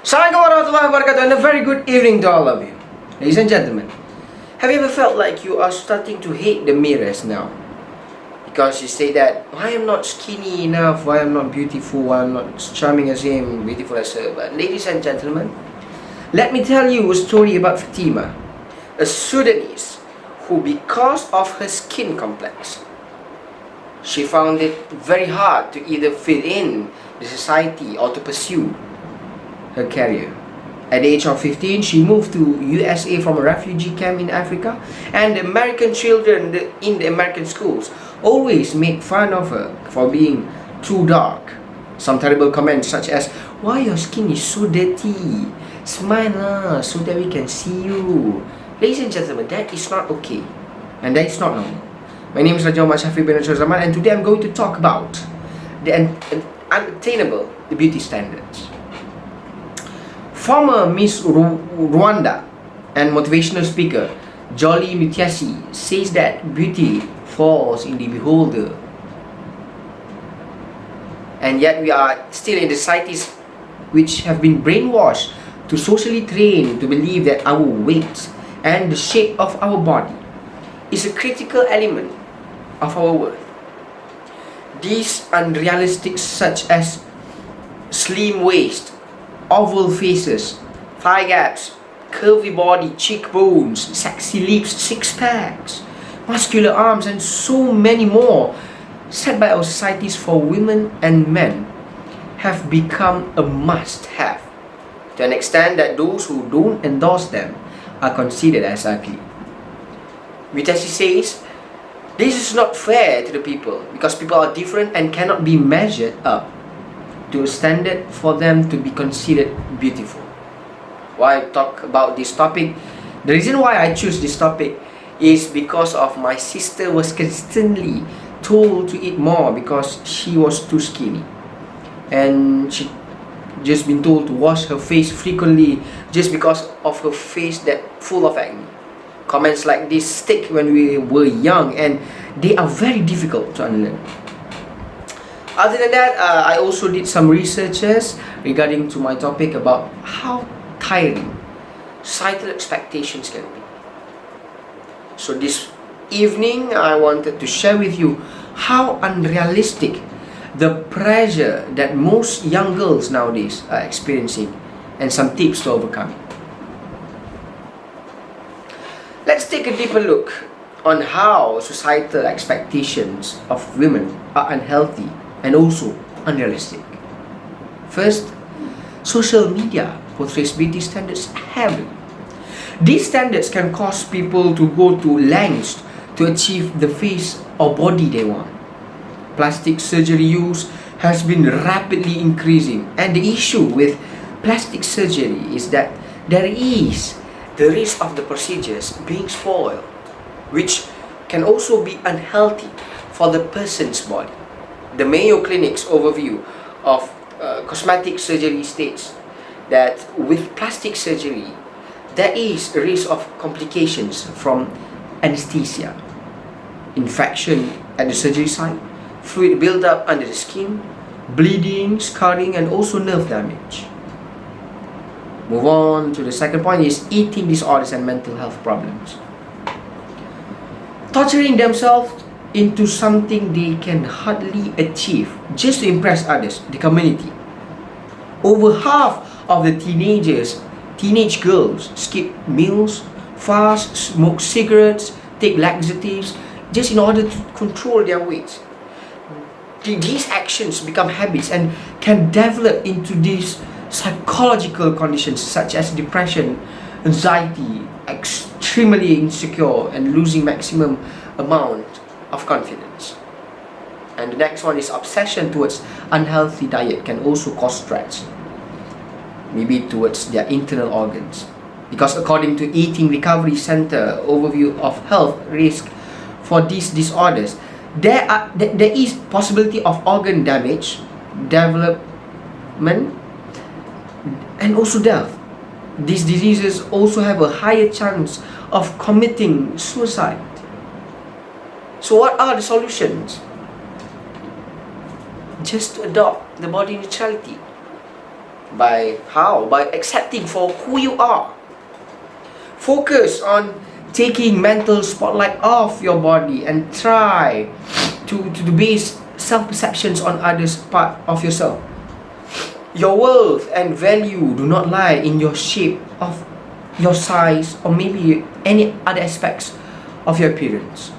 Assalamualaikum warahmatullahi wabarakatuh, and a very good evening to all of you. Ladies and gentlemen, have you ever felt like you are starting to hate the mirrors now? Because you say that, why I'm not skinny enough, why I'm not beautiful, why I'm not charming as him, beautiful as her. But ladies and gentlemen, let me tell you a story about Fatima, a Sudanese who, because of her skin complex, she found it very hard to either fit in the society or to pursue her career. At the age of 15, she moved to USA from a refugee camp in Africa, and the American children in the American schools always made fun of her for being too dark. Some terrible comments such as, "Why your skin is so dirty? Smile lah, so that we can see you." Ladies and gentlemen, that is not okay, and that is not normal. My name is Syafiq bin Shahrulzaman, and today I'm going to talk about the unattainable beauty standards. Former Miss Rwanda and motivational speaker Jolly Mutiasi says that beauty falls in the beholder. And yet we are still in the societies which have been brainwashed to socially train to believe that our weight and the shape of our body is a critical element of our worth. These unrealistic such as slim waist, oval faces, thigh gaps, curvy body, cheekbones, sexy lips, six packs, muscular arms, and so many more set by our societies for women and men have become a must-have, to an extent that those who don't endorse them are considered as ugly. Mutasi says, this is not fair to the people because people are different and cannot be measured up to a standard for them to be considered beautiful. Why I talk about this topic? The reason why I choose this topic is because of my sister was constantly told to eat more because she was too skinny, and she just been told to wash her face frequently just because of her face that full of acne. Comments like this stick when we were young, and they are very difficult to unlearn. Other than that, I also did some researches regarding to my topic about how tiring societal expectations can be. So this evening, I wanted to share with you how unrealistic the pressure that most young girls nowadays are experiencing and some tips to overcome it. Let's take a deeper look on how societal expectations of women are unhealthy and also unrealistic. First, social media portrays beauty standards heavily. These standards can cause people to go to lengths to achieve the face or body they want. Plastic surgery use has been rapidly increasing, and the issue with plastic surgery is that there is the risk of the procedures being spoiled, which can also be unhealthy for the person's body. The Mayo Clinic's overview of cosmetic surgery states that with plastic surgery, there is a risk of complications from anesthesia, infection at the surgery site, fluid buildup under the skin, bleeding, scarring, and also nerve damage. Move on to the second point is eating disorders and mental health problems. Torturing themselves into something they can hardly achieve just to impress others, the community. Over half of the teenage girls skip meals, fast, smoke cigarettes, take laxatives just in order to control their weight. These actions become habits and can develop into these psychological conditions such as depression, anxiety, extremely insecure, and losing maximum amount of confidence. And the next one is obsession towards unhealthy diet can also cause stress, maybe towards their internal organs, because according to Eating Recovery Center overview of health risk for these disorders, there is possibility of organ damage, development, and also death. These diseases also have a higher chance of committing suicide. So what are the solutions? Just to adopt the body neutrality. By how? By accepting for who you are. Focus on taking mental spotlight off your body and try to base self-perceptions on others' part of yourself. Your worth and value do not lie in your shape of your size or maybe any other aspects of your appearance.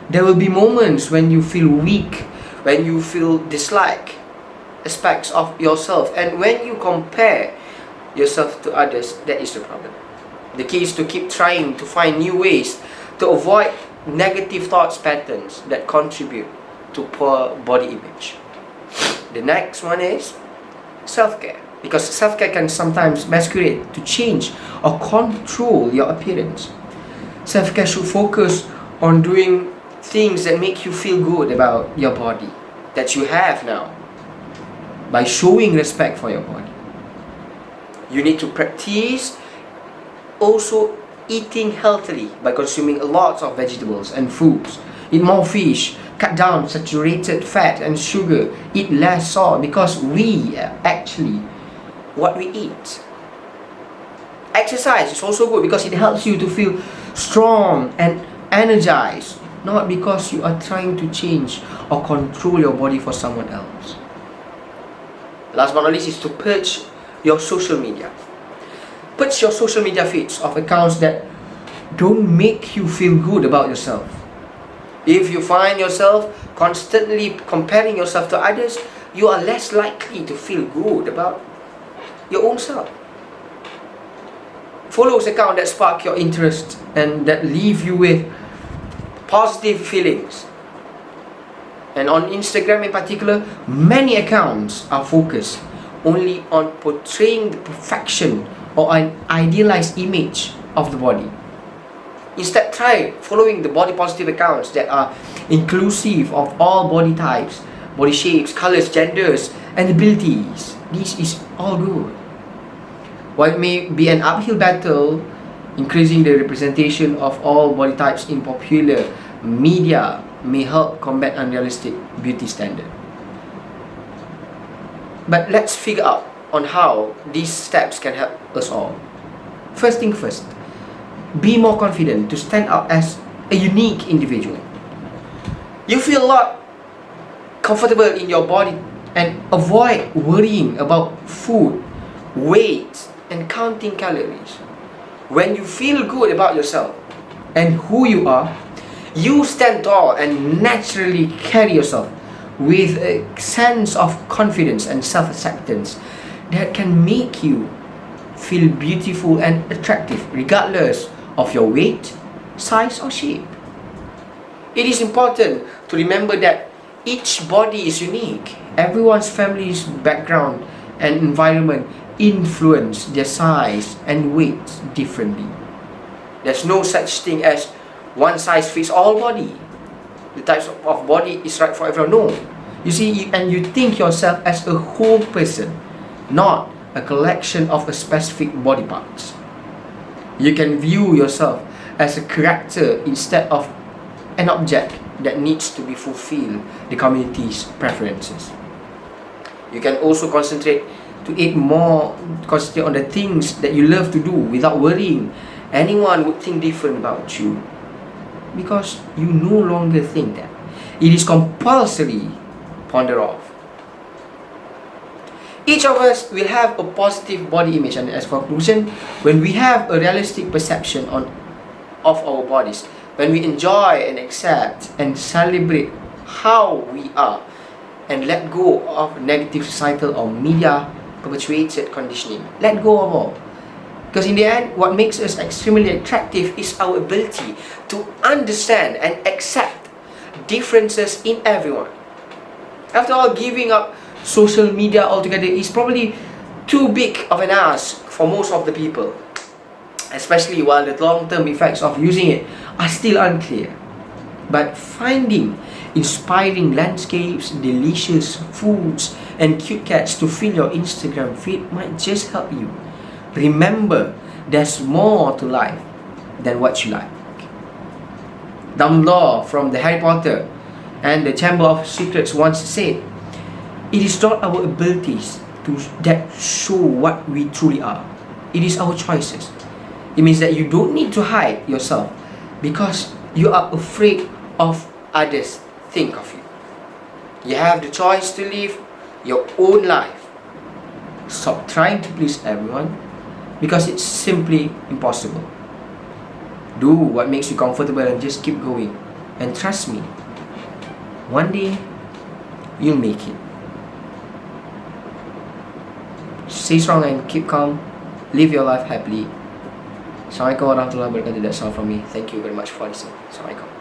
There will be moments when you feel weak, when you feel dislike aspects of yourself, and when you compare yourself to others. That is the problem. The key is to keep trying to find new ways to avoid negative thoughts patterns that contribute to poor body image. The next one is self-care, because self-care can sometimes masquerade to change or control your appearance. Self-care should focus on doing things that make you feel good about your body that you have now, by showing respect for your body. You need to practice also eating healthily by consuming a lot of vegetables and fruits. Eat more fish, cut down saturated fat and sugar, eat less salt, because we actually what we eat. Exercise is also good because it helps you to feel strong and energized, not because you are trying to change or control your body for someone else. Last but not least is to purge your social media. Purge your social media feeds of accounts that don't make you feel good about yourself. If you find yourself constantly comparing yourself to others, you are less likely to feel good about your own self. Follow accounts that spark your interest and that leave you with positive feelings. And on Instagram in particular, many accounts are focused only on portraying the perfection or an idealized image of the body. Instead, try following the body positive accounts that are inclusive of all body types, body shapes, colors, genders, and abilities. This is all good. While it may be an uphill battle, increasing the representation of all body types in popular media may help combat unrealistic beauty standard. But let's figure out on how these steps can help us all. First thing first, be more confident to stand out as a unique individual. You feel a lot comfortable in your body and avoid worrying about food, weight, and counting calories. When you feel good about yourself and who you are, you stand tall and naturally carry yourself with a sense of confidence and self-acceptance that can make you feel beautiful and attractive regardless of your weight, size, or shape. It is important to remember that each body is unique. Everyone's family's background and environment influence their size and weight differently. There's no such thing as one size fits all body. The types of body is right for everyone. No. You see, and you think yourself as a whole person, not a collection of a specific body parts. You can view yourself as a character instead of an object that needs to be fulfill the community's preferences. You can also concentrate on the things that you love to do without worrying anyone would think different about you, because you no longer think that. It is compulsory ponder off. Each of us will have a positive body image, and as conclusion, when we have a realistic perception of our bodies, when we enjoy and accept and celebrate how we are, and let go of negative societal or media perpetuated conditioning. Let go of all. Because in the end, what makes us extremely attractive is our ability to understand and accept differences in everyone. After all, giving up social media altogether is probably too big of an ask for most of the people, especially while the long-term effects of using it are still unclear. But finding inspiring landscapes, delicious foods, and cute cats to fill your Instagram feed might just help you. Remember, there's more to life than what you like. Dumbledore from the Harry Potter and the Chamber of Secrets once said, "It is not our abilities that show what we truly are. It is our choices. It means that you don't need to hide yourself because you are afraid of others think of you. You have the choice to live your own life. Stop trying to please everyone because it's simply impossible. Do what makes you comfortable and just keep going. And trust me, one day you'll make it. Stay strong and keep calm. Live your life happily. Assalamualaikum warahmatullahi wabarakatuh. That's all from me. Thank you very much for listening. Assalamualaikum.